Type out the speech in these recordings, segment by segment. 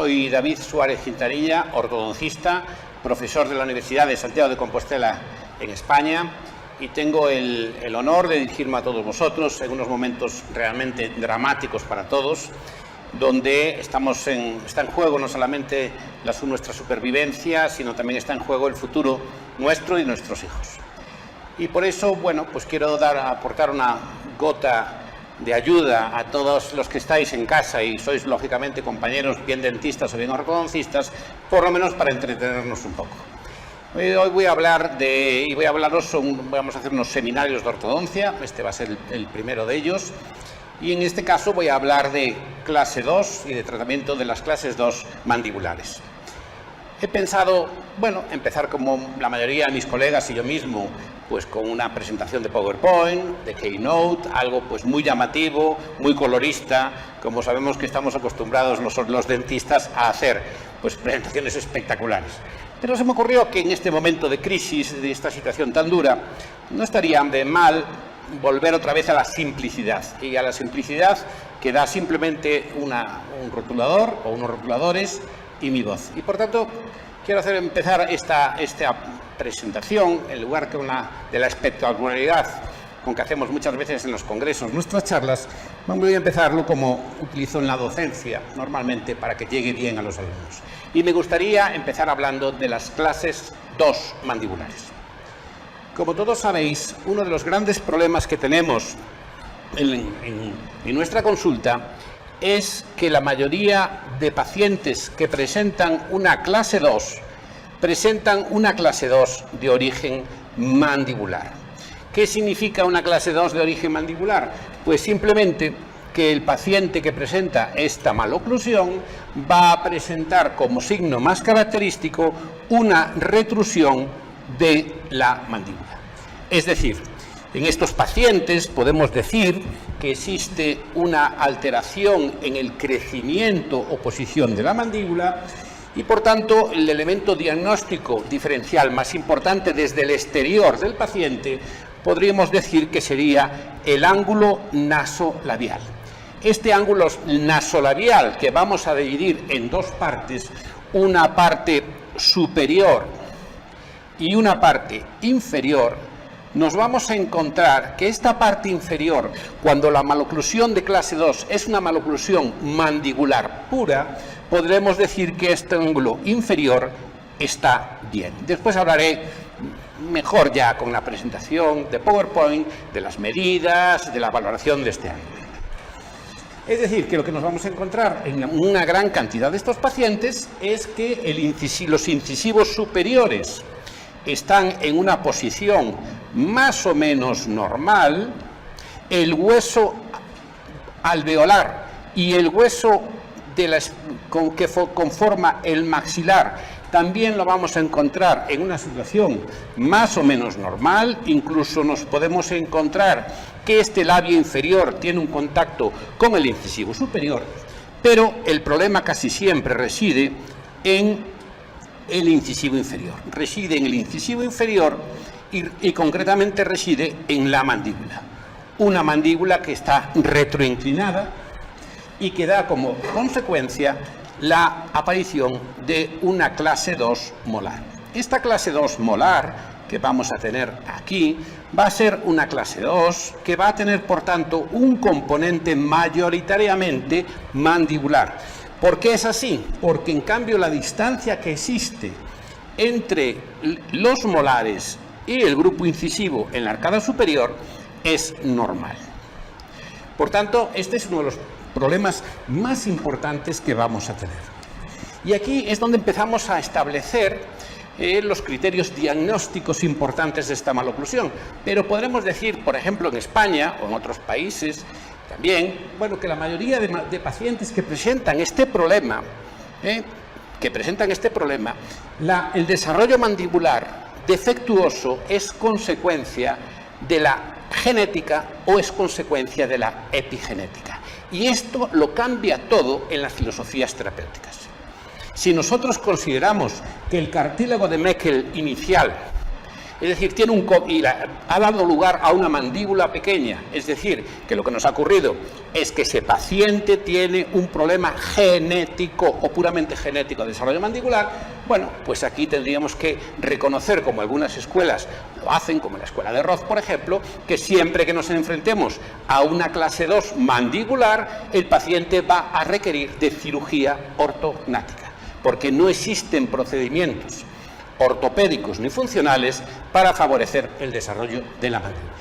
soy David Suárez Quintanilla, ortodoncista, profesor de la Universidad de Santiago de Compostela en España, y tengo el honor de dirigirme a todos vosotros en unos momentos realmente dramáticos para todos, donde está en juego no solamente nuestra supervivencia, sino también está en juego el futuro nuestro y de nuestros hijos. Y por eso, bueno, pues quiero aportar una gota de ayuda a todos los que estáis en casa y sois lógicamente compañeros bien dentistas o bien ortodoncistas, por lo menos para entretenernos un poco. Hoy voy a hablar vamos a hacer unos seminarios de ortodoncia, este va a ser el primero de ellos, y en este caso voy a hablar de clase 2 y de tratamiento de las clases 2 mandibulares. He pensado, bueno, empezar como la mayoría de mis colegas y yo mismo, pues con una presentación de PowerPoint, de Keynote, algo pues muy llamativo, muy colorista, como sabemos que estamos acostumbrados los dentistas a hacer, pues presentaciones espectaculares. Pero se me ocurrió que en este momento de crisis, de esta situación tan dura, no estaría de mal volver otra vez a la simplicidad, y a la simplicidad que da simplemente un rotulador o unos rotuladores y mi voz. Y por tanto, quiero empezar esta presentación, en lugar de la espectacularidad con que hacemos muchas veces en los congresos nuestras charlas, voy a empezarlo como utilizo en la docencia normalmente para que llegue bien a los alumnos. Y me gustaría empezar hablando de las clases 2 mandibulares. Como todos sabéis, uno de los grandes problemas que tenemos en nuestra consulta es que la mayoría de pacientes que presentan una clase 2 presentan una clase 2 de origen mandibular. ¿Qué significa una clase 2 de origen mandibular? Pues simplemente que el paciente que presenta esta maloclusión va a presentar como signo más característico una retrusión de la mandíbula. Es decir, en estos pacientes podemos decir que existe una alteración en el crecimiento o posición de la mandíbula y, por tanto, el elemento diagnóstico diferencial más importante desde el exterior del paciente podríamos decir que sería el ángulo nasolabial. Este ángulo nasolabial, que vamos a dividir en dos partes, una parte superior y una parte inferior, nos vamos a encontrar que esta parte inferior, cuando la maloclusión de clase 2 es una maloclusión mandibular pura, podremos decir que este ángulo inferior está bien. Después hablaré mejor ya con la presentación de PowerPoint, de las medidas, de la valoración de este ángulo. Es decir, que lo que nos vamos a encontrar en una gran cantidad de estos pacientes es que los incisivos superiores están en una posición más o menos normal, el hueso alveolar y el hueso que conforma el maxilar también lo vamos a encontrar en una situación más o menos normal. Incluso nos podemos encontrar que este labio inferior tiene un contacto con el incisivo superior, pero el problema casi siempre reside en el incisivo inferior. Reside en el incisivo inferior y concretamente reside en la mandíbula. Una mandíbula que está retroinclinada y que da como consecuencia la aparición de una clase 2 molar. Esta clase 2 molar que vamos a tener aquí va a ser una clase 2 que va a tener, por tanto, un componente mayoritariamente mandibular. ¿Por qué es así? Porque en cambio la distancia que existe entre los molares y el grupo incisivo en la arcada superior es normal. Por tanto, este es uno de los problemas más importantes que vamos a tener. Y aquí es donde empezamos a establecer los criterios diagnósticos importantes de esta maloclusión. Pero podremos decir, por ejemplo, en España o en otros países también, bueno, que la mayoría de pacientes que presentan este problema, el desarrollo mandibular defectuoso es consecuencia de la genética o es consecuencia de la epigenética. Y esto lo cambia todo en las filosofías terapéuticas. Si nosotros consideramos que el cartílago de Meckel inicial Es decir, ha dado lugar a una mandíbula pequeña. Es decir, que lo que nos ha ocurrido es que ese paciente tiene un problema genético o puramente genético de desarrollo mandibular. Bueno, pues aquí tendríamos que reconocer, como algunas escuelas lo hacen, como la escuela de Roth, por ejemplo, que siempre que nos enfrentemos a una clase 2 mandibular, el paciente va a requerir de cirugía ortognática, porque no existen procedimientos ortopédicos ni funcionales para favorecer el desarrollo de la mandíbula.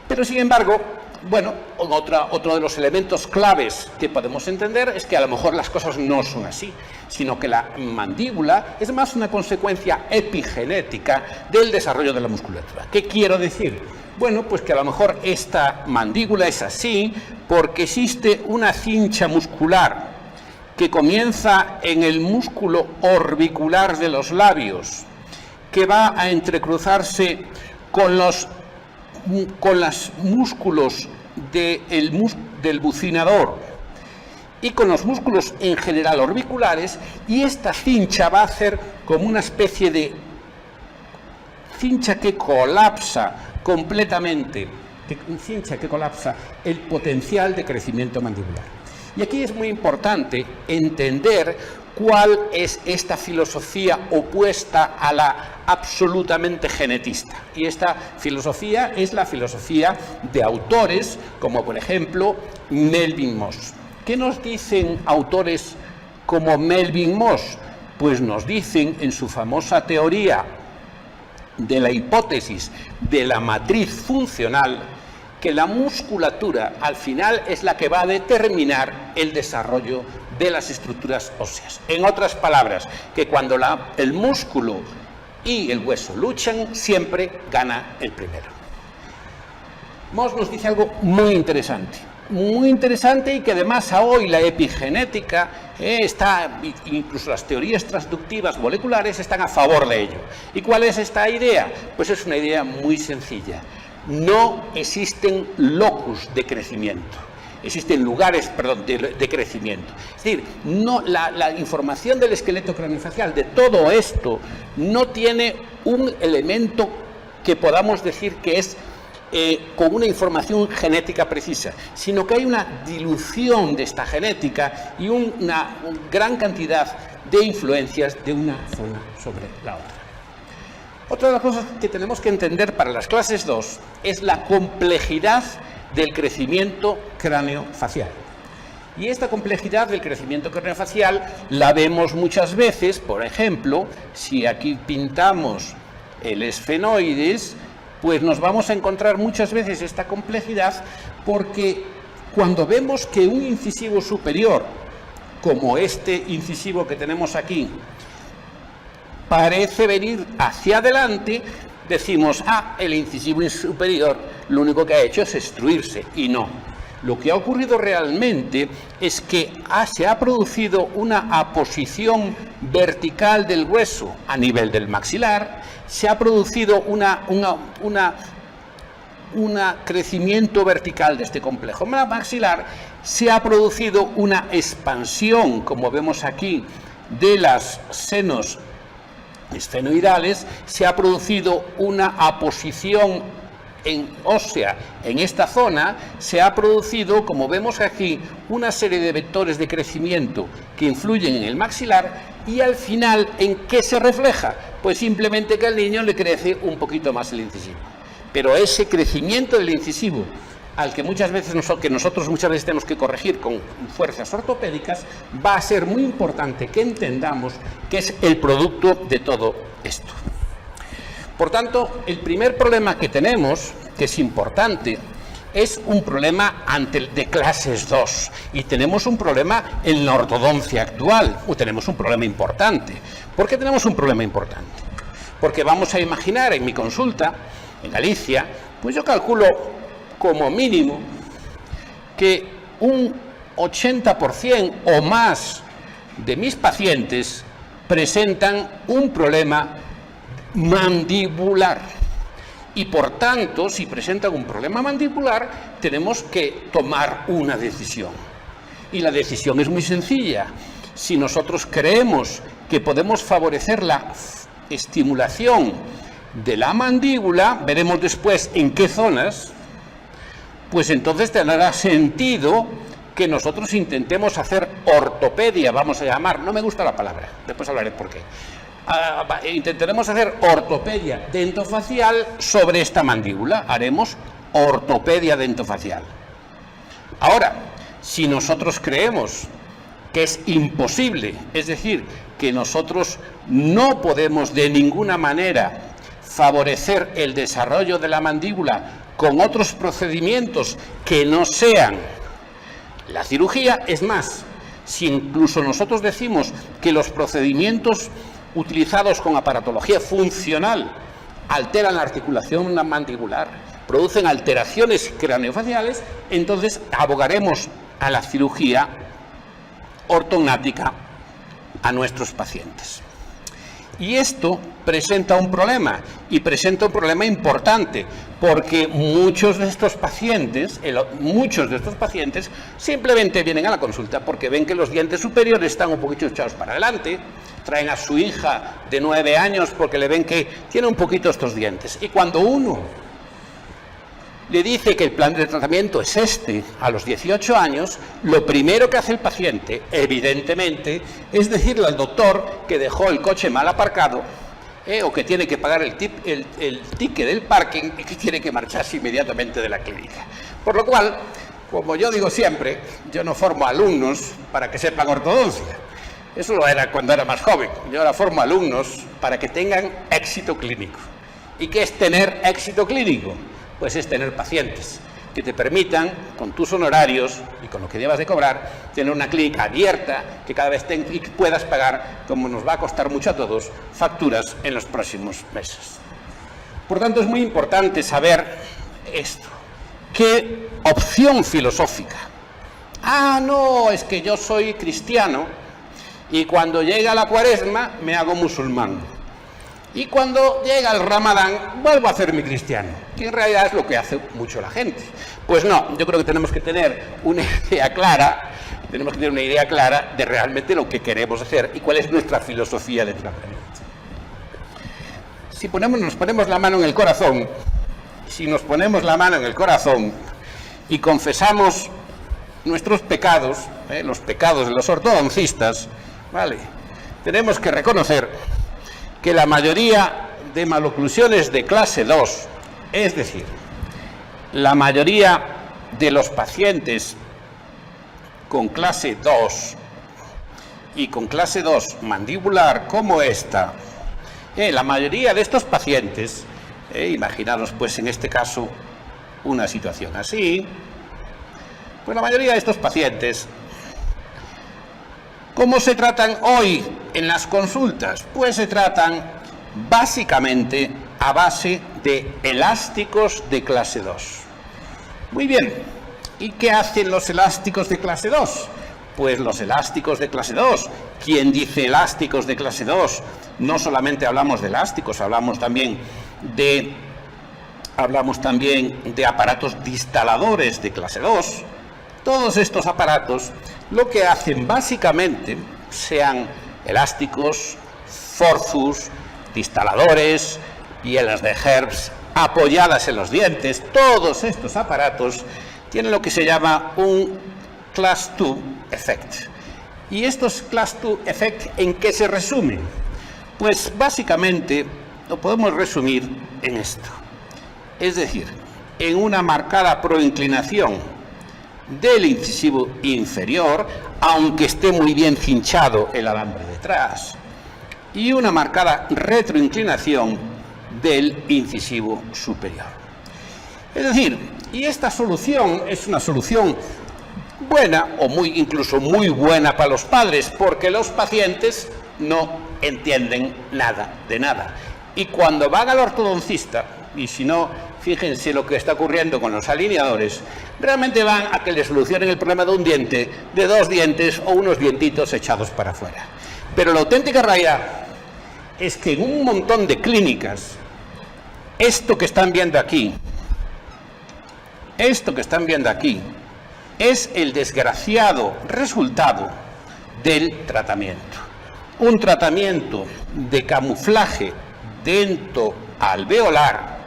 Pero sin embargo, bueno, otro de los elementos claves que podemos entender es que a lo mejor las cosas no son así, sino que la mandíbula es más una consecuencia epigenética del desarrollo de la musculatura. ¿Qué quiero decir? Bueno, pues que a lo mejor esta mandíbula es así porque existe una cincha muscular que comienza en el músculo orbicular de los labios, que va a entrecruzarse con los músculos del bucinador y con los músculos en general orbiculares, y esta cincha va a hacer como una especie de cincha que colapsa completamente, cincha que colapsa el potencial de crecimiento mandibular. Y aquí es muy importante entender cuál es esta filosofía opuesta a la absolutamente genetista. Y esta filosofía es la filosofía de autores como, por ejemplo, Melvin Moss. ¿Qué nos dicen autores como Melvin Moss? Pues nos dicen en su famosa teoría de la hipótesis de la matriz funcional que la musculatura al final es la que va a determinar el desarrollo de las estructuras óseas. En otras palabras, que cuando el músculo y el hueso luchan, siempre gana el primero. Moss nos dice algo muy interesante y que además hoy la epigenética incluso las teorías transductivas moleculares están a favor de ello. ¿Y cuál es esta idea? Pues es una idea muy sencilla. No existen locus de crecimiento, existen lugares, de crecimiento. Es decir, la información del esqueleto craneofacial, de todo esto, no tiene un elemento que podamos decir que es con una información genética precisa, sino que hay una dilución de esta genética y una gran cantidad de influencias de una zona sobre la otra. Otra de las cosas que tenemos que entender para las clases 2 es la complejidad del crecimiento craneofacial. Y esta complejidad del crecimiento craneofacial la vemos muchas veces, por ejemplo, si aquí pintamos el esfenoides, pues nos vamos a encontrar muchas veces esta complejidad porque cuando vemos que un incisivo superior, como este incisivo que tenemos aquí, parece venir hacia adelante, decimos, el incisivo superior lo único que ha hecho es extruirse, y no. Lo que ha ocurrido realmente es que se ha producido una aposición vertical del hueso a nivel del maxilar, se ha producido un crecimiento vertical de este complejo maxilar, se ha producido una expansión, como vemos aquí, de las senos esfenoidales, se ha producido una aposición ósea en esta zona, se ha producido, como vemos aquí, una serie de vectores de crecimiento que influyen en el maxilar, y al final, ¿en qué se refleja? Pues simplemente que al niño le crece un poquito más el incisivo. Pero ese crecimiento del incisivo, al que nosotros muchas veces tenemos que corregir con fuerzas ortopédicas, va a ser muy importante que entendamos que es el producto de todo esto. Por tanto, el primer problema que tenemos, que es importante, es un problema de clases 2, y tenemos un problema en la ortodoncia actual, tenemos un problema importante. ¿Por qué tenemos un problema importante? Porque vamos a imaginar en mi consulta, en Galicia, pues yo calculo como mínimo que un 80% o más de mis pacientes presentan un problema mandibular. Y por tanto, si presentan un problema mandibular, tenemos que tomar una decisión. Y la decisión es muy sencilla. Si nosotros creemos que podemos favorecer la estimulación de la mandíbula, veremos después en qué zonas, pues entonces tendrá sentido que nosotros intentemos hacer ortopedia, vamos a llamar, no me gusta la palabra, después hablaré por qué. Intentaremos hacer ortopedia dentofacial sobre esta mandíbula, haremos ortopedia dentofacial. Ahora, si nosotros creemos que es imposible, es decir, que nosotros no podemos de ninguna manera favorecer el desarrollo de la mandíbula con otros procedimientos que no sean la cirugía, es más, si incluso nosotros decimos que los procedimientos utilizados con aparatología funcional alteran la articulación mandibular, producen alteraciones craneofaciales, entonces abogaremos a la cirugía ortognática a nuestros pacientes. Y esto presenta un problema, y presenta un problema importante, porque muchos de estos pacientes simplemente vienen a la consulta porque ven que los dientes superiores están un poquito echados para adelante, traen a su hija de 9 años porque le ven que tiene un poquito estos dientes. Y cuando uno le dice que el plan de tratamiento es este, a los 18 años, lo primero que hace el paciente, evidentemente, es decirle al doctor que dejó el coche mal aparcado, o que tiene que pagar el ticket del parking y que tiene que marcharse inmediatamente de la clínica. Por lo cual, como yo digo siempre, yo no formo alumnos para que sepan ortodoncia. Eso lo era cuando era más joven. Yo ahora formo alumnos para que tengan éxito clínico. ¿Y qué es tener éxito clínico? Pues es tener pacientes que te permitan, con tus honorarios y con lo que debas de cobrar, tener una clínica abierta, que cada vez y puedas pagar, como nos va a costar mucho a todos, facturas en los próximos meses. Por tanto, es muy importante saber esto. ¿Qué opción filosófica? No, es que yo soy cristiano y cuando llega la Cuaresma me hago musulmán. Y cuando llega el Ramadán, vuelvo a hacerme cristiano, que en realidad es lo que hace mucho la gente. Pues no, yo creo que tenemos que tener una idea clara, de realmente lo que queremos hacer y cuál es nuestra filosofía de tratamiento. Si nos ponemos la mano en el corazón, y confesamos nuestros pecados, los pecados de los ortodoncistas, ¿vale? Tenemos que reconocer que la mayoría de maloclusiones de clase 2, es decir, la mayoría de los pacientes con clase 2 y con clase 2 mandibular como esta, la mayoría de estos pacientes, imaginaros pues en este caso una situación así, pues la mayoría de estos pacientes, ¿cómo se tratan hoy en las consultas? Pues se tratan básicamente a base de elásticos de clase 2. Muy bien, ¿y qué hacen los elásticos de clase 2? Pues los elásticos de clase 2. ¿Quién dice elásticos de clase 2? No solamente hablamos de elásticos, hablamos también de aparatos distaladores de clase 2. Todos estos aparatos lo que hacen básicamente, sean elásticos, forzus, distaladores, pieles de Herbst apoyadas en los dientes, todos estos aparatos tienen lo que se llama un Class 2 Effect. ¿Y estos Class 2 Effect en qué se resumen? Pues básicamente lo podemos resumir en esto. Es decir, en una marcada proinclinación del incisivo inferior, aunque esté muy bien cinchado el alambre detrás, y una marcada retroinclinación del incisivo superior. Es decir, y esta solución es una solución buena o incluso muy buena para los padres, porque los pacientes no entienden nada de nada. Y cuando van al ortodoncista, y si no, fíjense lo que está ocurriendo con los alineadores, realmente van a que le solucionen el problema de un diente, de 2 dientes o unos dientitos echados para afuera. Pero la auténtica realidad es que en un montón de clínicas, esto que están viendo aquí, es el desgraciado resultado del tratamiento. Un tratamiento de camuflaje alveolar,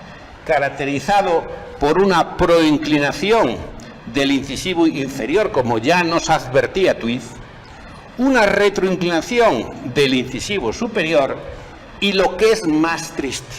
caracterizado por una proinclinación del incisivo inferior, como ya nos advertía Twist, una retroinclinación del incisivo superior y, lo que es más triste,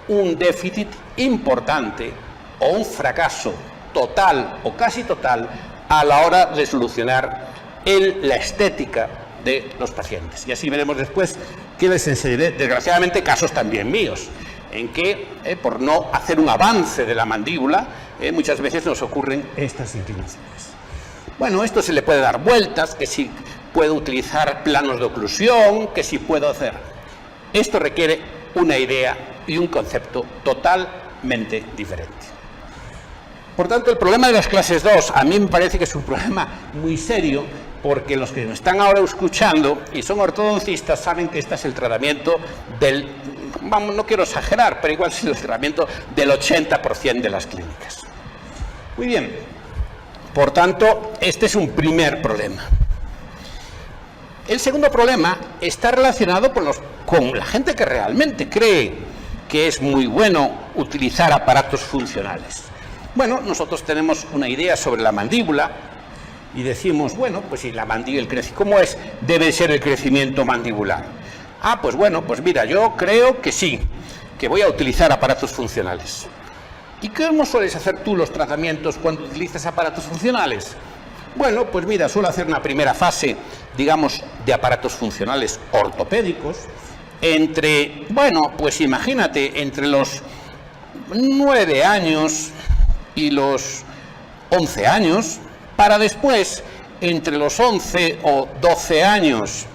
un déficit importante o un fracaso total o casi total a la hora de solucionar la estética de los pacientes. Y así veremos después que les enseñaré, desgraciadamente, casos también míos, en que, por no hacer un avance de la mandíbula, muchas veces nos ocurren estas inclinaciones. Bueno, esto se le puede dar vueltas, que si puedo utilizar planos de oclusión, que si puedo hacer. Esto requiere una idea y un concepto totalmente diferente. Por tanto, el problema de las clases 2 a mí me parece que es un problema muy serio, porque los que me están ahora escuchando y son ortodoncistas saben que este es el tratamiento del, vamos, no quiero exagerar, pero igual es el tratamiento del 80% de las clínicas. Muy bien, por tanto, este es un primer problema. El segundo problema está relacionado con la gente que realmente cree que es muy bueno utilizar aparatos funcionales. Bueno, nosotros tenemos una idea sobre la mandíbula y decimos, bueno, pues si la mandíbula crece, ¿cómo es? Debe ser el crecimiento mandibular. Ah, pues bueno, pues mira, yo creo que sí, que voy a utilizar aparatos funcionales. ¿Y cómo sueles hacer tú los tratamientos cuando utilizas aparatos funcionales? Bueno, pues mira, suelo hacer una primera fase, digamos, de aparatos funcionales ortopédicos, bueno, pues imagínate, entre los 9 años y los 11 años, para después, entre los 11 o 12 años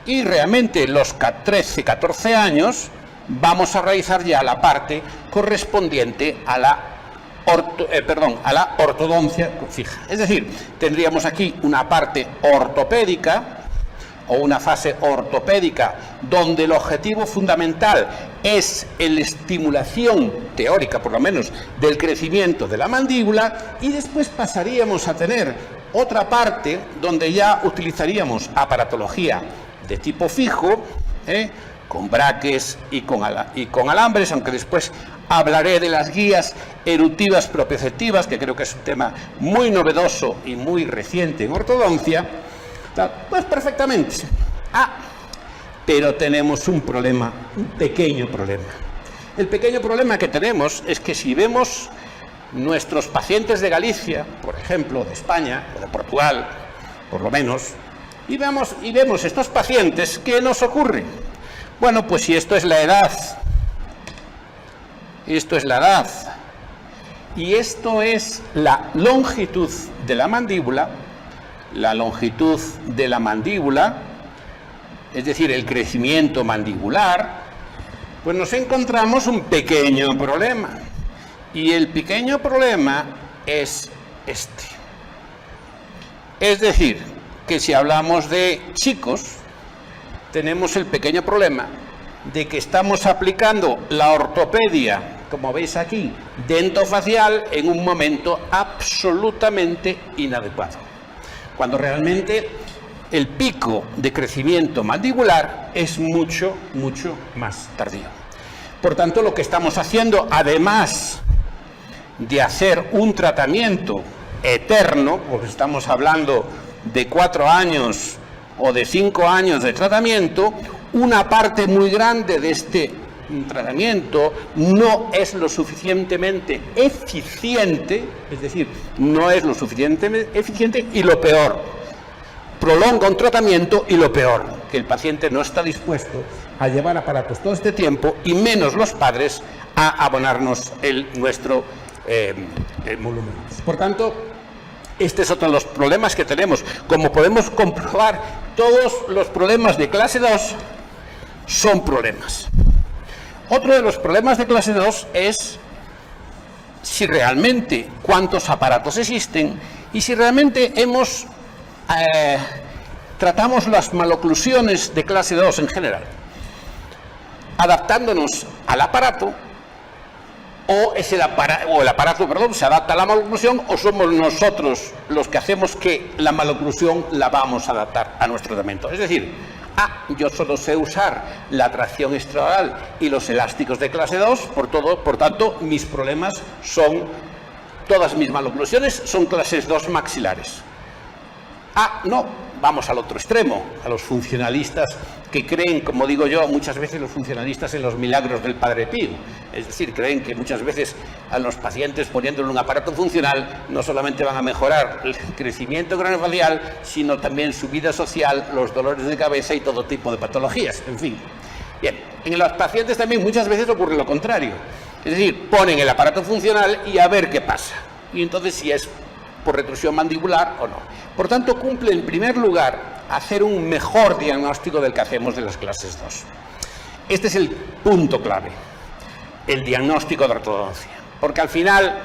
y realmente los 13, 14 años, vamos a realizar ya la parte correspondiente a la ortodoncia fija. Es decir, tendríamos aquí una parte ortopédica o una fase ortopédica donde el objetivo fundamental es la estimulación teórica, por lo menos, del crecimiento de la mandíbula, y después pasaríamos a tener otra parte donde ya utilizaríamos aparatología de tipo fijo, con braques y con alambres, aunque después hablaré de las guías eructivas propioceptivas, que creo que es un tema muy novedoso y muy reciente en ortodoncia. Pues perfectamente. Pero tenemos un problema, un pequeño problema. El pequeño problema que tenemos es que si vemos nuestros pacientes de Galicia, por ejemplo, de España o de Portugal, por lo menos, y vemos estos pacientes, ¿qué nos ocurre? Bueno, pues si esto es la edad, y esto es la longitud de la mandíbula, es decir, el crecimiento mandibular, pues nos encontramos un pequeño problema. Y el pequeño problema es este. Es decir, que si hablamos de chicos, tenemos el pequeño problema de que estamos aplicando la ortopedia, como veis aquí, dentofacial, en un momento absolutamente inadecuado, cuando realmente el pico de crecimiento mandibular es mucho, mucho más tardío. Por tanto, lo que estamos haciendo, además de hacer un tratamiento eterno, porque estamos hablando de 4 años o de 5 años de tratamiento, una parte muy grande de este tratamiento no es lo suficientemente eficiente, es decir, no es lo suficientemente eficiente, y lo peor, prolonga un tratamiento, y lo peor, que el paciente no está dispuesto a llevar aparatos todo este tiempo, y menos los padres a abonarnos nuestro volumen. Por tanto, este es otro de los problemas que tenemos. Como podemos comprobar, todos los problemas de clase 2 son problemas. Otro de los problemas de clase 2 es si realmente cuántos aparatos existen y si realmente tratamos las maloclusiones de clase 2 en general, adaptándonos al aparato, o el aparato se adapta a la maloclusión, o somos nosotros los que hacemos que la maloclusión la vamos a adaptar a nuestro tratamiento. Es decir, yo solo sé usar la tracción extraoral y los elásticos de clase 2, por tanto, mis problemas son, todas mis maloclusiones son clases 2 maxilares. No, vamos al otro extremo, a los funcionalistas que creen, como digo yo, muchas veces los funcionalistas en los milagros del Padre Pío. Es decir, creen que muchas veces a los pacientes poniéndole un aparato funcional no solamente van a mejorar el crecimiento craneofacial, sino también su vida social, los dolores de cabeza y todo tipo de patologías, en fin. Bien, en los pacientes también muchas veces ocurre lo contrario. Es decir, ponen el aparato funcional y a ver qué pasa. Y entonces si es por retrusión mandibular o no. Por tanto, cumple en primer lugar hacer un mejor diagnóstico del que hacemos de las clases 2. Este es el punto clave, el diagnóstico de ortodoncia. Porque al final,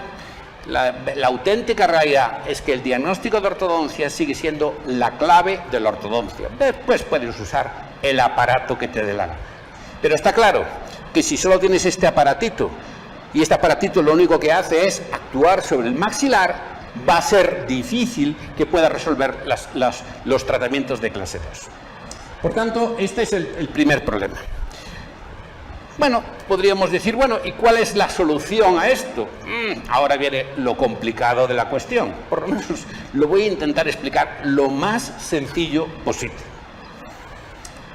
la auténtica realidad es que el diagnóstico de ortodoncia sigue siendo la clave de la ortodoncia. Después puedes usar el aparato que te dé la gana. Pero está claro que si solo tienes este aparatito, y este aparatito lo único que hace es actuar sobre el maxilar, va a ser difícil que pueda resolver los tratamientos de clase 2. Por tanto, este es el primer problema. Bueno, podríamos decir, bueno, ¿y cuál es la solución a esto? Ahora viene lo complicado de la cuestión. Por lo menos lo voy a intentar explicar lo más sencillo posible.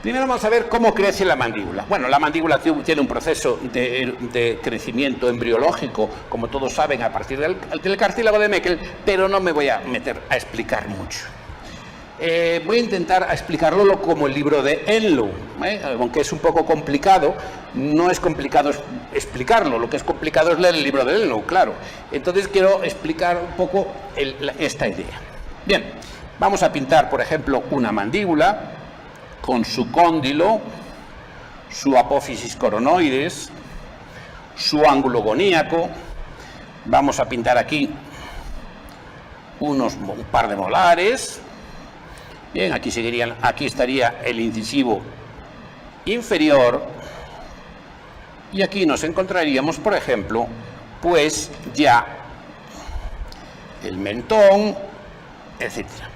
Primero vamos a ver cómo crece la mandíbula. Bueno, la mandíbula tiene un proceso de crecimiento embriológico, como todos saben, a partir del cartílago de Meckel, pero no me voy a meter a explicar mucho. Voy a intentar explicarlo como el libro de Enlow, aunque es un poco complicado, no es complicado explicarlo, lo que es complicado es leer el libro de Enlow, claro. Entonces quiero explicar un poco esta idea. Bien, vamos a pintar, por ejemplo, una mandíbula con su cóndilo, su apófisis coronoides, su ángulo goníaco. Vamos a pintar aquí un par de molares. Bien, aquí estaría el incisivo inferior y aquí nos encontraríamos, por ejemplo, pues ya el mentón, etcétera.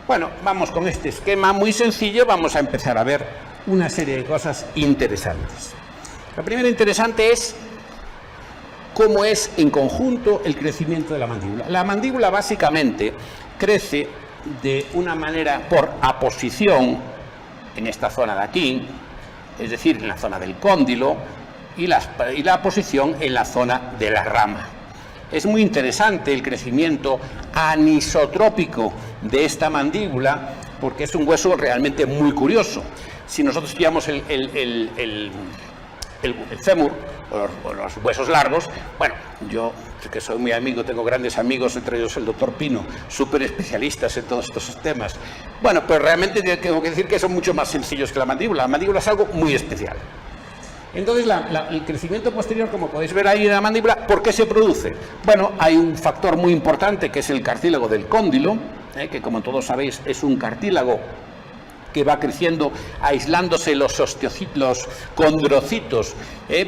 Bueno, vamos con este esquema muy sencillo, vamos a empezar a ver una serie de cosas interesantes. La primera interesante es cómo es en conjunto el crecimiento de la mandíbula. La mandíbula básicamente crece de una manera por aposición en esta zona de aquí, es decir, en la zona del cóndilo, y la aposición en la zona de la rama. Es muy interesante el crecimiento anisotrópico de esta mandíbula porque es un hueso realmente muy curioso. Si nosotros estudiamos el fémur o los huesos largos, bueno, yo que soy muy amigo, tengo grandes amigos, entre ellos el doctor Pino, súper especialistas en todos estos temas. Bueno, pero realmente tengo que decir que son mucho más sencillos que la mandíbula. La mandíbula es algo muy especial. Entonces, el crecimiento posterior, como podéis ver ahí en la mandíbula, ¿por qué se produce? Bueno, hay un factor muy importante que es el cartílago del cóndilo, que como todos sabéis es un cartílago que va creciendo aislándose los condrocitos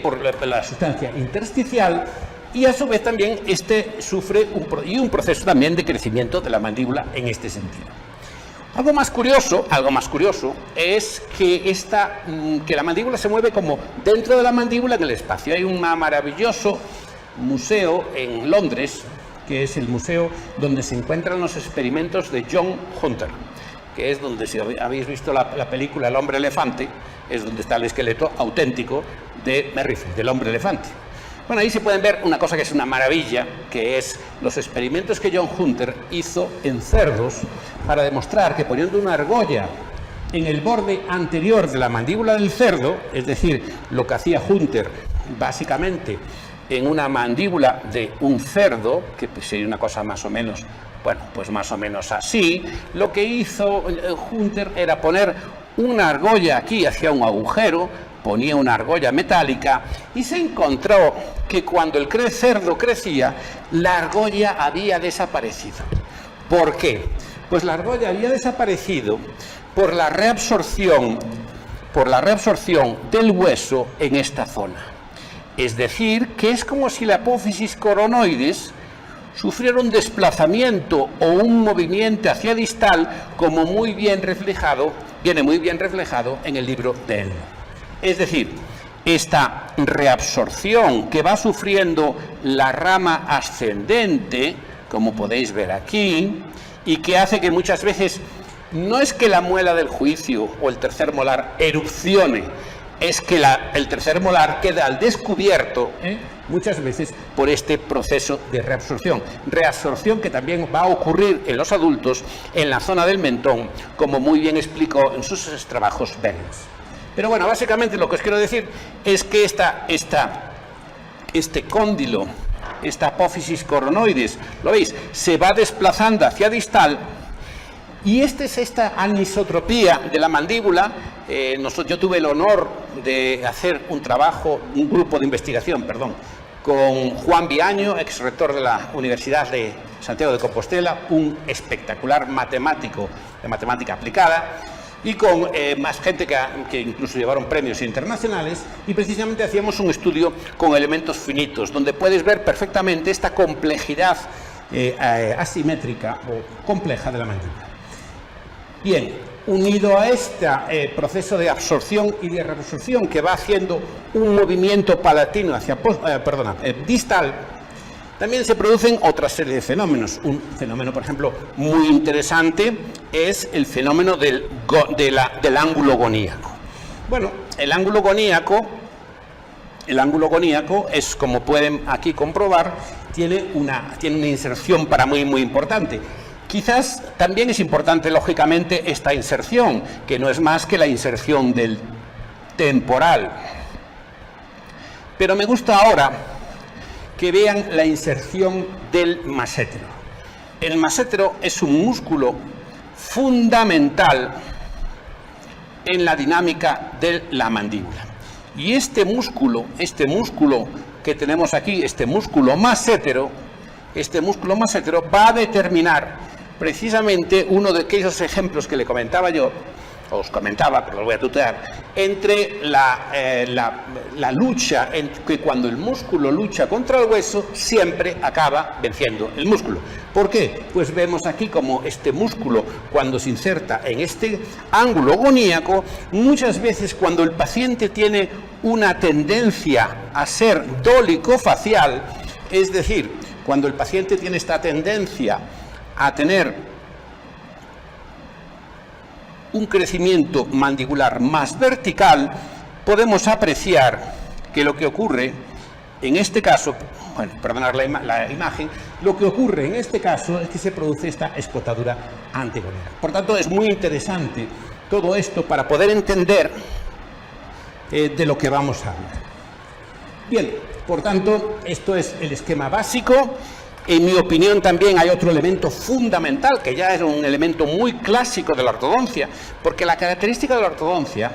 por la sustancia intersticial, y a su vez también sufre un proceso también de crecimiento de la mandíbula en este sentido. Algo más curioso es que la mandíbula se mueve como dentro de la mandíbula en el espacio. Hay un maravilloso museo en Londres, que es el museo donde se encuentran los experimentos de John Hunter, que es donde, si habéis visto la película El hombre elefante, es donde está el esqueleto auténtico de Merrifield, del hombre elefante. Bueno, ahí se pueden ver una cosa que es una maravilla, que es los experimentos que John Hunter hizo en cerdos para demostrar que poniendo una argolla en el borde anterior de la mandíbula del cerdo, es decir, lo que hacía Hunter básicamente en una mandíbula de un cerdo, que sería una cosa más o menos, bueno, pues más o menos así, lo que hizo Hunter era poner una argolla aquí hacia un agujero, ponía una argolla metálica y se encontró que cuando el cerdo crecía, la argolla había desaparecido. ¿Por qué? Pues la argolla había desaparecido por la reabsorción del hueso en esta zona. Es decir, que es como si la apófisis coronoides sufriera un desplazamiento o un movimiento hacia distal, como muy bien reflejado viene muy bien reflejado en el libro de Elmo. Es decir, esta reabsorción que va sufriendo la rama ascendente, como podéis ver aquí, y que hace que muchas veces no es que la muela del juicio o el tercer molar erupcione, es que el tercer molar queda al descubierto muchas veces por este proceso de reabsorción. Reabsorción que también va a ocurrir en los adultos en la zona del mentón, como muy bien explicó en sus trabajos Berens. Pero bueno, básicamente lo que os quiero decir es que este cóndilo, esta apófisis coronoides, ¿lo veis? Se va desplazando hacia distal. Y es esta anisotropía de la mandíbula. Yo tuve el honor de hacer un grupo de investigación, con Juan Viaño, ex rector de la Universidad de Santiago de Compostela, un espectacular matemático de matemática aplicada, y con más gente que incluso llevaron premios internacionales, y precisamente hacíamos un estudio con elementos finitos, donde puedes ver perfectamente esta complejidad asimétrica o compleja de la mandíbula. Bien, unido a este proceso de absorción y de reabsorción que va haciendo un movimiento palatino hacia distal, también se producen otra serie de fenómenos. Un fenómeno, por ejemplo, muy interesante es el fenómeno del ángulo goníaco. Bueno, el ángulo goníaco es, como pueden aquí comprobar, tiene una inserción muy importante. Quizás también es importante, lógicamente, esta inserción, que no es más que la inserción del temporal. Pero me gusta ahora que vean la inserción del massetero. El massetero es un músculo fundamental en la dinámica de la mandíbula. Y este músculo que tenemos aquí, este músculo massetero va a determinar precisamente uno de aquellos ejemplos que le comentaba yo, os comentaba, pero lo voy a tutear, entre la lucha, que cuando el músculo lucha contra el hueso, siempre acaba venciendo el músculo. ¿Por qué? Pues vemos aquí como este músculo, cuando se inserta en este ángulo goníaco, muchas veces cuando el paciente tiene una tendencia a ser dólico-facial, es decir, cuando el paciente tiene esta tendencia a tener un crecimiento mandibular más vertical, podemos apreciar que lo que ocurre en este caso, perdonad la imagen, lo que ocurre en este caso es que se produce esta escotadura antegoneal. Por tanto, es muy interesante todo esto para poder entender de lo que vamos a hablar. Bien, por tanto, esto es el esquema básico. En mi opinión también hay otro elemento fundamental, que ya es un elemento muy clásico de la ortodoncia, porque la característica de la ortodoncia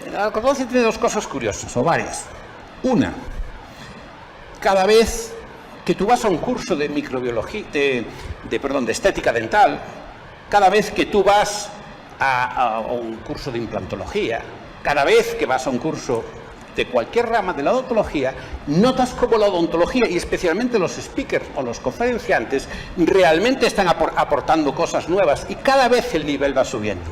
tiene dos cosas curiosas, o varias. Una, cada vez que tú vas a un curso de microbiología, de estética dental, cada vez que tú vas a un curso de implantología, cada vez que vas a un curso de cualquier rama de la odontología, notas cómo la odontología, y especialmente los speakers o los conferenciantes, realmente están aportando cosas nuevas, y cada vez el nivel va subiendo.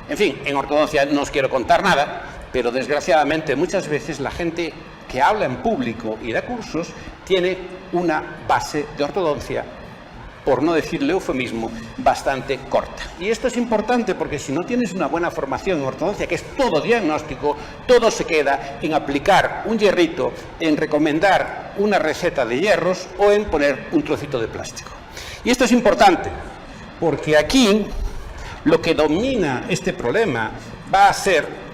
En fin, en ortodoncia no os quiero contar nada, pero desgraciadamente muchas veces la gente que habla en público y da cursos tiene una base de ortodoncia, por no decirle eufemismo, bastante corta. Y esto es importante porque si no tienes una buena formación en ortodoncia, que es todo diagnóstico, todo se queda en aplicar un hierrito, en recomendar una receta de hierros o en poner un trocito de plástico. Y esto es importante porque aquí lo que domina este problema va a ser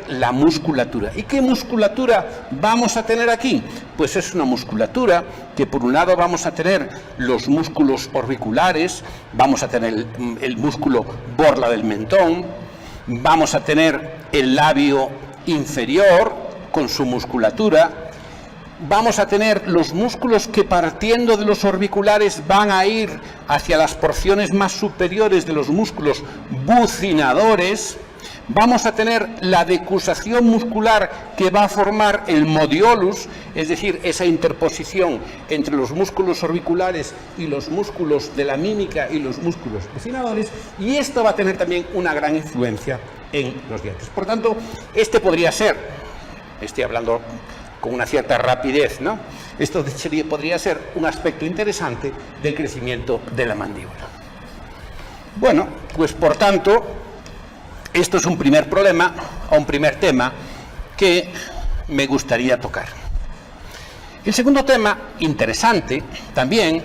la musculatura. ¿Y qué musculatura vamos a tener aquí? Pues es una musculatura que por un lado vamos a tener los músculos orbiculares, vamos a tener el músculo borla del mentón, vamos a tener el labio inferior con su musculatura, vamos a tener los músculos que partiendo de los orbiculares van a ir hacia las porciones más superiores de los músculos bucinadores, vamos a tener la decusación muscular que va a formar el modiolus, es decir, esa interposición entre los músculos orbiculares y los músculos de la mímica y los músculos presinadores, y esto va a tener también una gran influencia en los dientes. Por tanto, este podría ser, estoy hablando con una cierta rapidez, ¿no? Esto podría ser un aspecto interesante del crecimiento de la mandíbula. Bueno, pues por tanto, esto es un primer problema o un primer tema que me gustaría tocar. El segundo tema, interesante también,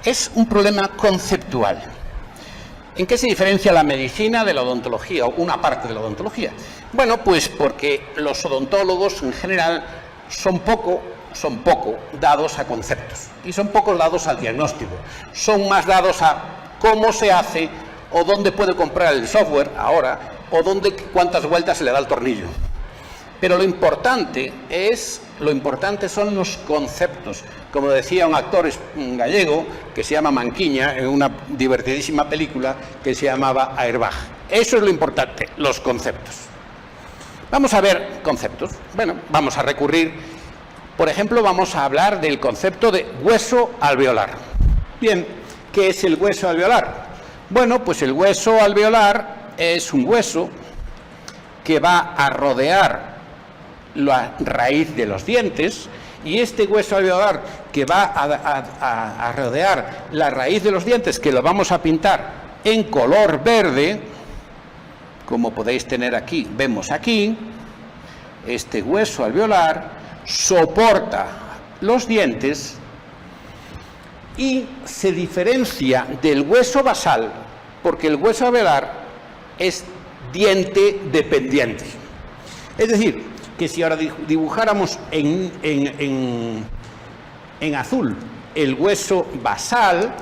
es un problema conceptual. ¿En qué se diferencia la medicina de la odontología, o una parte de la odontología? Bueno, pues porque los odontólogos en general son poco dados a conceptos y son poco dados al diagnóstico. Son más dados a cómo se hace o dónde puede comprar el software ahora o cuántas vueltas se le da al tornillo. Pero lo importante son los conceptos. Como decía un actor gallego que se llama Manquiña en una divertidísima película que se llamaba Airbag. Eso es lo importante, los conceptos. Vamos a ver conceptos. Bueno, vamos a recurrir, por ejemplo, vamos a hablar del concepto de hueso alveolar. Bien, ¿qué es el hueso alveolar? Bueno, pues el hueso alveolar es un hueso que va a rodear la raíz de los dientes, y este hueso alveolar que va a rodear la raíz de los dientes, que lo vamos a pintar en color verde, como podéis tener aquí, vemos aquí, este hueso alveolar soporta los dientes y se diferencia del hueso basal, porque el hueso alveolar es diente dependiente. Es decir, que si ahora dibujáramos en azul el hueso basal,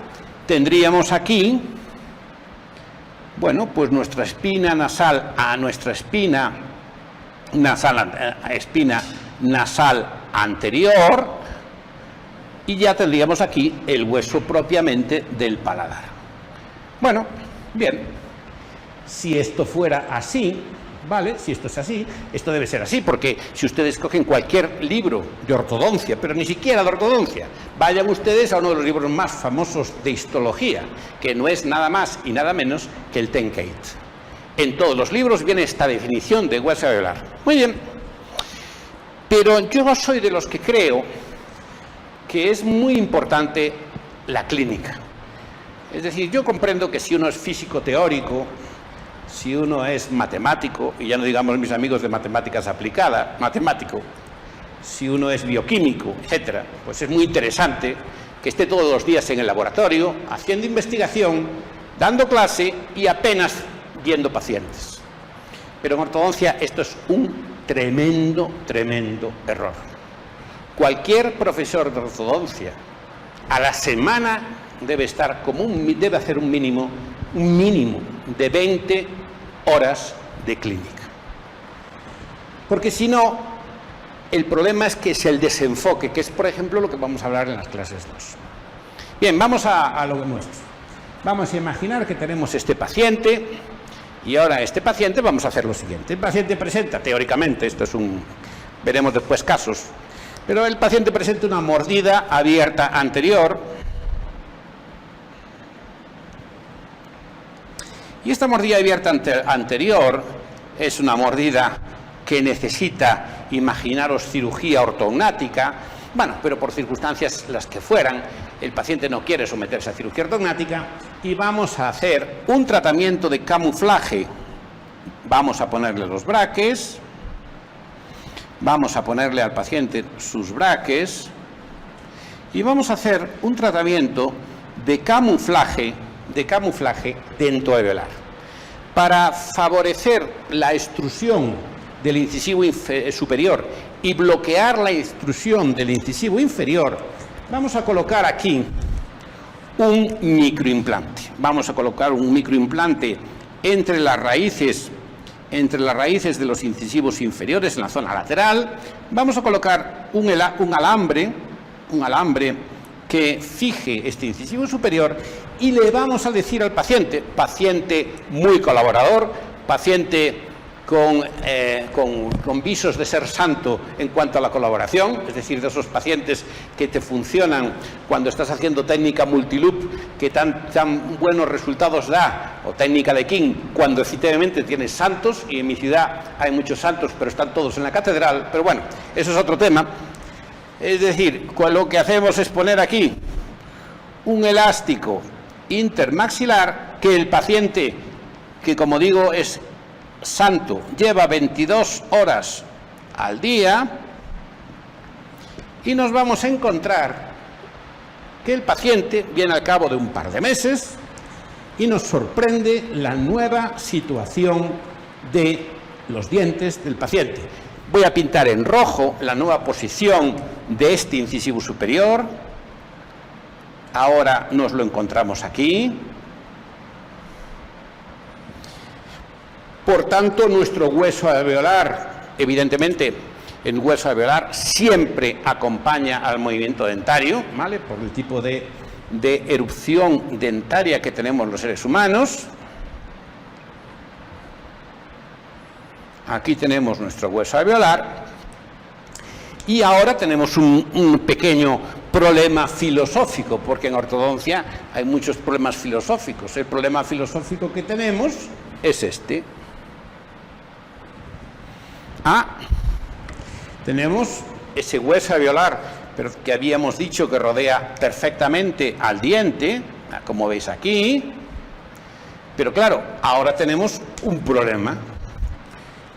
tendríamos aquí, bueno, pues nuestra espina nasal espina nasal anterior, y ya tendríamos aquí el hueso propiamente del paladar. Bueno, bien, si esto fuera así, ¿vale? Si esto es así, esto debe ser así, porque si ustedes cogen cualquier libro de ortodoncia, pero ni siquiera de ortodoncia, vayan ustedes a uno de los libros más famosos de histología, que no es nada más y nada menos que el Tenkate. En todos los libros viene esta definición de hueso alveolar. Muy bien, pero yo soy de los que creo que es muy importante la clínica. Es decir, yo comprendo que si uno es físico teórico, si uno es matemático, y ya no digamos mis amigos de matemáticas aplicada, matemático, si uno es bioquímico, etcétera, pues es muy interesante que esté todos los días en el laboratorio, haciendo investigación, dando clase y apenas viendo pacientes. Pero en ortodoncia esto es un tremendo error. Cualquier profesor de ortodoncia a la semana debe hacer un mínimo de 20 horas de clínica. Porque si no, el problema es que es el desenfoque, que es, por ejemplo, lo que vamos a hablar en las clases 2. Bien, vamos a lo nuestro. Vamos a imaginar que tenemos este paciente, y ahora este paciente vamos a hacer lo siguiente. El paciente presenta, teóricamente, veremos después casos, pero el paciente presenta una mordida abierta anterior. Y esta mordida abierta anterior es una mordida que necesita, imaginaros, cirugía ortognática. Bueno, pero por circunstancias las que fueran, el paciente no quiere someterse a cirugía ortognática y vamos a hacer un tratamiento de camuflaje. Vamos a ponerle los braques, vamos a ponerle al paciente sus braques y vamos a hacer un tratamiento de camuflaje dentoalveolar para favorecer la extrusión del incisivo superior y bloquear la extrusión del incisivo inferior. Vamos a colocar aquí un microimplante. Vamos a colocar un microimplante entre las raíces de los incisivos inferiores en la zona lateral. Vamos a colocar un alambre que fije este incisivo superior y le vamos a decir al paciente muy colaborador, paciente con visos de ser santo en cuanto a la colaboración, es decir, de esos pacientes que te funcionan cuando estás haciendo técnica multiloop, que tan buenos resultados da, o técnica de King, cuando efectivamente tienes santos, y en mi ciudad hay muchos santos, pero están todos en la catedral, pero bueno, eso es otro tema. Es decir, lo que hacemos es poner aquí un elástico intermaxilar que el paciente, que como digo es santo, lleva 22 horas al día, y nos vamos a encontrar que el paciente viene al cabo de un par de meses y nos sorprende la nueva situación de los dientes del paciente. Voy a pintar en rojo la nueva posición de este incisivo superior. Ahora nos lo encontramos aquí. Por tanto, nuestro hueso alveolar, evidentemente, el hueso alveolar siempre acompaña al movimiento dentario, ¿vale? Por el tipo de erupción dentaria que tenemos los seres humanos. Aquí tenemos nuestro hueso alveolar. Y ahora tenemos un pequeño problema filosófico, porque en ortodoncia hay muchos problemas filosóficos. El problema filosófico que tenemos es este. Tenemos ese hueso alveolar, pero que habíamos dicho que rodea perfectamente al diente, como veis aquí. Pero claro, ahora tenemos un problema.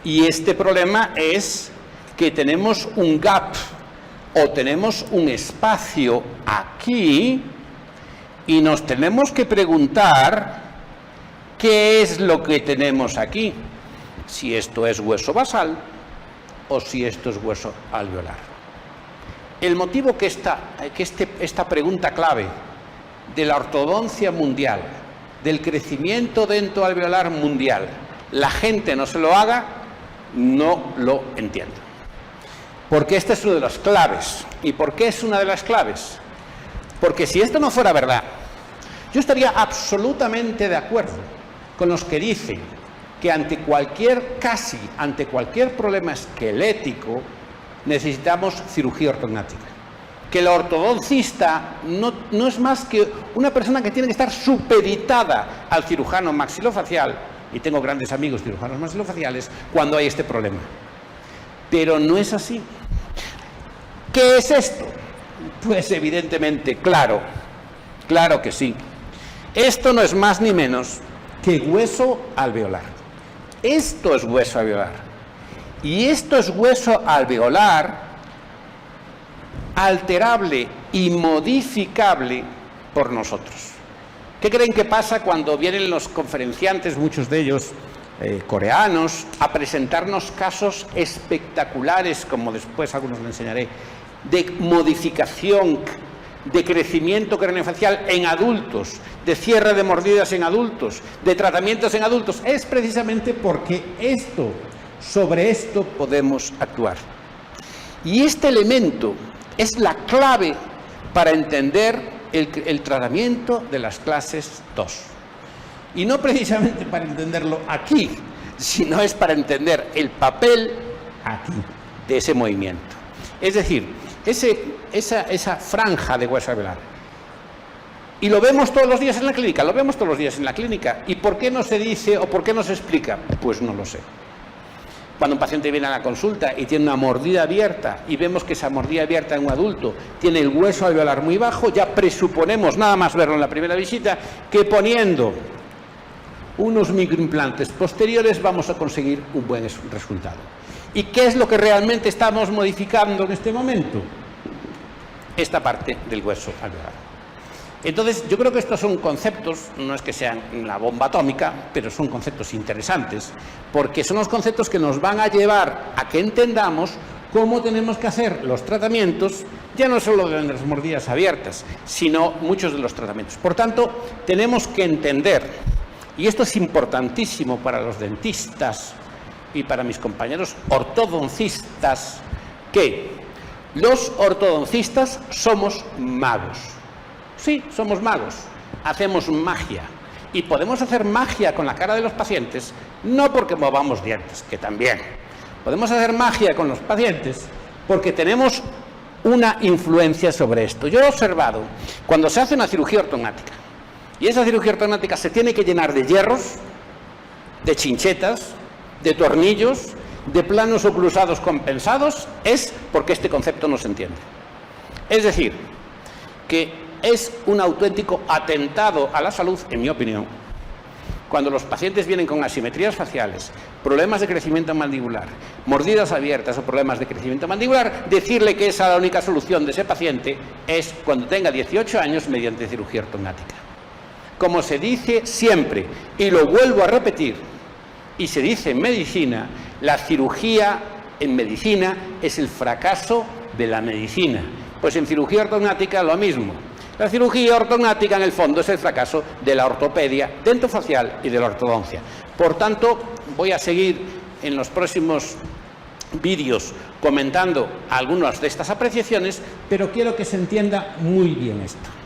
Y este problema es que tenemos un gap, o tenemos un espacio aquí, y nos tenemos que preguntar qué es lo que tenemos aquí. Si esto es hueso basal o si esto es hueso alveolar. El motivo que esta pregunta clave de la ortodoncia mundial, del crecimiento dentoalveolar mundial, la gente no se lo haga, no lo entiendo. Porque esta es una de las claves. ¿Y por qué es una de las claves? Porque si esto no fuera verdad, yo estaría absolutamente de acuerdo con los que dicen que ante cualquier problema esquelético necesitamos cirugía ortognática. Que el ortodoncista no es más que una persona que tiene que estar supeditada al cirujano maxilofacial, y tengo grandes amigos cirujanos maxilofaciales, cuando hay este problema. Pero no es así. ¿Qué es esto? Pues evidentemente, claro que sí. Esto no es más ni menos que hueso alveolar. Esto es hueso alveolar. Y esto es hueso alveolar alterable y modificable por nosotros. ¿Qué creen que pasa cuando vienen los conferenciantes, muchos de ellos coreanos, a presentarnos casos espectaculares, como después algunos les enseñaré, de modificación, de crecimiento craneofacial en adultos, de cierre de mordidas en adultos, de tratamientos en adultos? Es precisamente porque sobre esto podemos actuar. Y este elemento es la clave para entender el tratamiento de las clases 2. Y no precisamente para entenderlo aquí, sino es para entender el papel aquí de ese movimiento. Es decir, esa franja de hueso alveolar. Y lo vemos todos los días en la clínica, ¿Y por qué no se dice o por qué no se explica? Pues no lo sé. Cuando un paciente viene a la consulta y tiene una mordida abierta y vemos que esa mordida abierta en un adulto tiene el hueso alveolar muy bajo, ya presuponemos, nada más verlo en la primera visita, que poniendo unos microimplantes posteriores vamos a conseguir un buen resultado. ¿Y qué es lo que realmente estamos modificando en este momento? Esta parte del hueso alveolar. Entonces, yo creo que estos son conceptos, no es que sean la bomba atómica, pero son conceptos interesantes, porque son los conceptos que nos van a llevar a que entendamos cómo tenemos que hacer los tratamientos, ya no solo de las mordidas abiertas, sino muchos de los tratamientos. Por tanto, tenemos que entender, y esto es importantísimo para los dentistas y para mis compañeros ortodoncistas, que los ortodoncistas somos magos. Sí, somos magos, hacemos magia. Y podemos hacer magia con la cara de los pacientes, no porque movamos dientes, que también. Podemos hacer magia con los pacientes porque tenemos una influencia sobre esto. Yo he observado, cuando se hace una cirugía ortognática, y esa cirugía ortognática se tiene que llenar de hierros, de chinchetas, de tornillos, de planos oclusados compensados, es porque este concepto no se entiende. Es decir, que es un auténtico atentado a la salud, en mi opinión, cuando los pacientes vienen con asimetrías faciales, problemas de crecimiento mandibular, mordidas abiertas o problemas de crecimiento mandibular, decirle que esa la única solución de ese paciente es cuando tenga 18 años mediante cirugía ortognática. Como se dice siempre, y lo vuelvo a repetir, y se dice en medicina, la cirugía en medicina es el fracaso de la medicina. Pues en cirugía ortognática lo mismo. La cirugía ortognática, en el fondo, es el fracaso de la ortopedia dentofacial y de la ortodoncia. Por tanto, voy a seguir en los próximos vídeos comentando algunas de estas apreciaciones, pero quiero que se entienda muy bien esto.